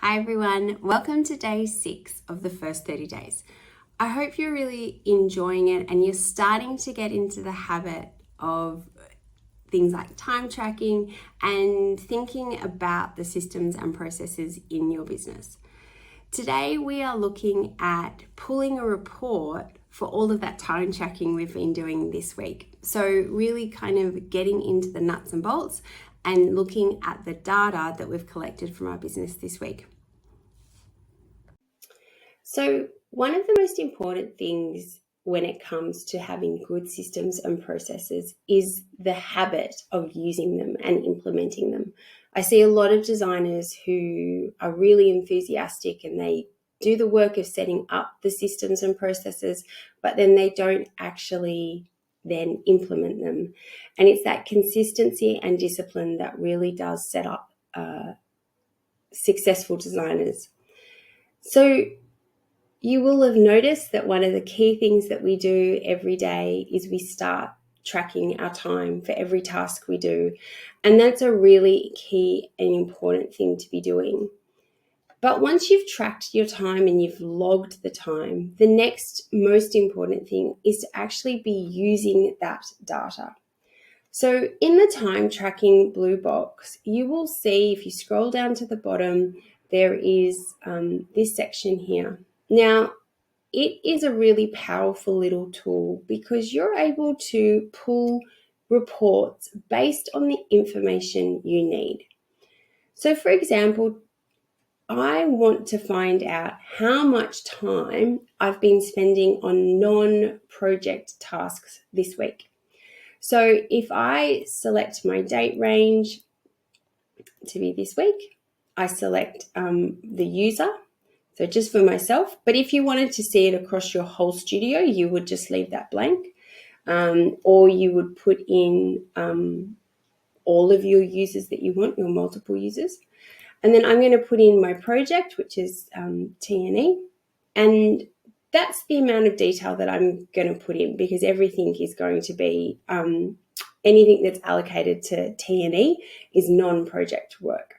Hi everyone, welcome to day 6 of the first 30 days. I hope you're really enjoying it and you're starting to get into the habit of things like time tracking and thinking about the systems and processes in your business. Today we are looking at pulling a report for all of that time tracking we've been doing this week. So really kind of getting into the nuts and bolts and looking at the data that we've collected from our business this week. So one of the most important things when it comes to having good systems and processes is the habit of using them and implementing them. I see a lot of designers who are really enthusiastic and they do the work of setting up the systems and processes, but then they don't actually then implement them. And it's that consistency and discipline that really does set up successful designers. So you will have noticed that one of the key things that we do every day is we start tracking our time for every task we do. And that's a really key and important thing to be doing. But once you've tracked your time and you've logged the time, the next most important thing is to actually be using that data. So in the time tracking blue box, you will see if you scroll down to the bottom, there is this section here. Now, it is a really powerful little tool because you're able to pull reports based on the information you need. So, for example, I want to find out how much time I've been spending on non-project tasks this week. So if I select my date range to be this week, I select the user, so just for myself. But if you wanted to see it across your whole studio, you would just leave that blank, or you would put in all of your users that you want, your multiple users. And then I'm going to put in my project, which is TNE, and that's the amount of detail that I'm going to put in because everything is going to be, anything that's allocated to TNE is non-project work.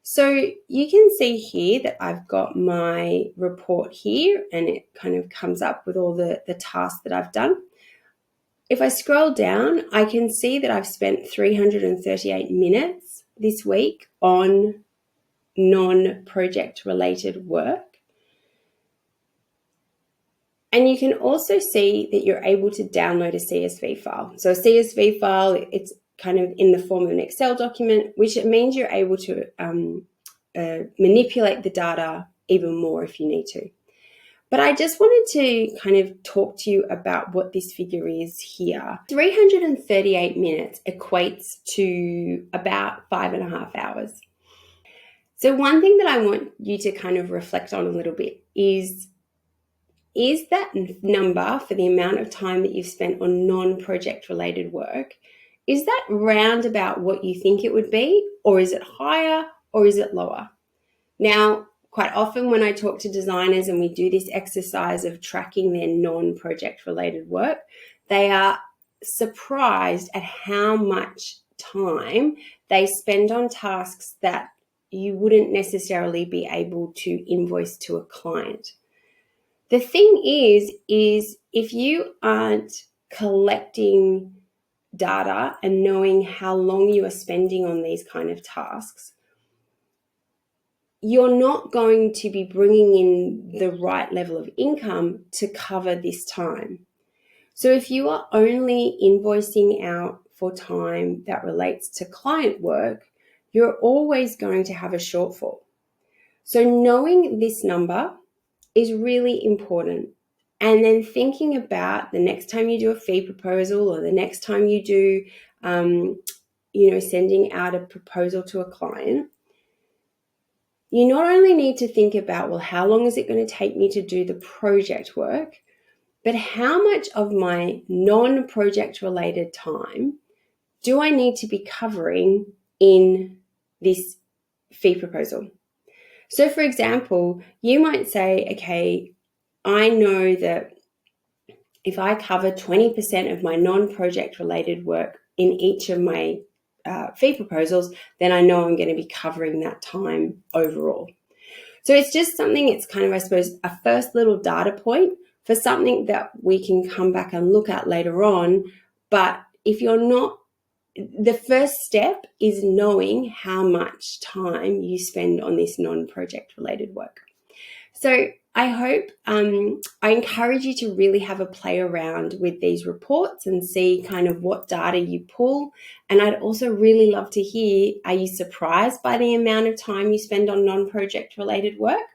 So you can see here that I've got my report here and it kind of comes up with all the tasks that I've done. If I scroll down, I can see that I've spent 338 minutes this week on non-project related work. And you can also see that you're able to download a CSV file. So a CSV file, it's kind of in the form of an Excel document, which it means you're able to manipulate the data even more if you need to. But I just wanted to kind of talk to you about what this figure is here. 338 minutes equates to about 5.5 hours. So one thing that I want you to kind of reflect on a little bit is that number for the amount of time that you've spent on non-project related work, is that round about what you think it would be, or is it higher, or is it lower? Now, quite often when I talk to designers and we do this exercise of tracking their non-project related work, they are surprised at how much time they spend on tasks that you wouldn't necessarily be able to invoice to a client. The thing is if you aren't collecting data and knowing how long you are spending on these kind of tasks, you're not going to be bringing in the right level of income to cover this time. So if you are only invoicing out for time that relates to client work, you're always going to have a shortfall. So knowing this number is really important. And then thinking about the next time you do a fee proposal or the next time you do, sending out a proposal to a client, you not only need to think about, well, how long is it going to take me to do the project work, but how much of my non-project related time do I need to be covering in this fee proposal? So for example, you might say, okay, I know that if I cover 20% of my non-project related work in each of my fee proposals, then I know I'm going to be covering that time overall. So it's just something, it's kind of, I suppose, a first little data point for something that we can come back and look at later on. But if you're not, the first step is knowing how much time you spend on this non-project related work. So I hope, I encourage you to really have a play around with these reports and see kind of what data you pull. And I'd also really love to hear, are you surprised by the amount of time you spend on non-project related work?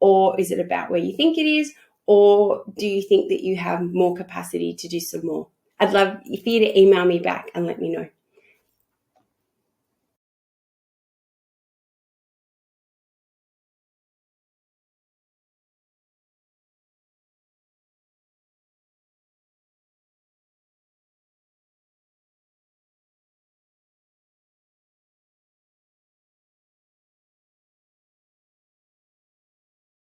Or is it about where you think it is? Or do you think that you have more capacity to do some more? I'd love for you to email me back and let me know.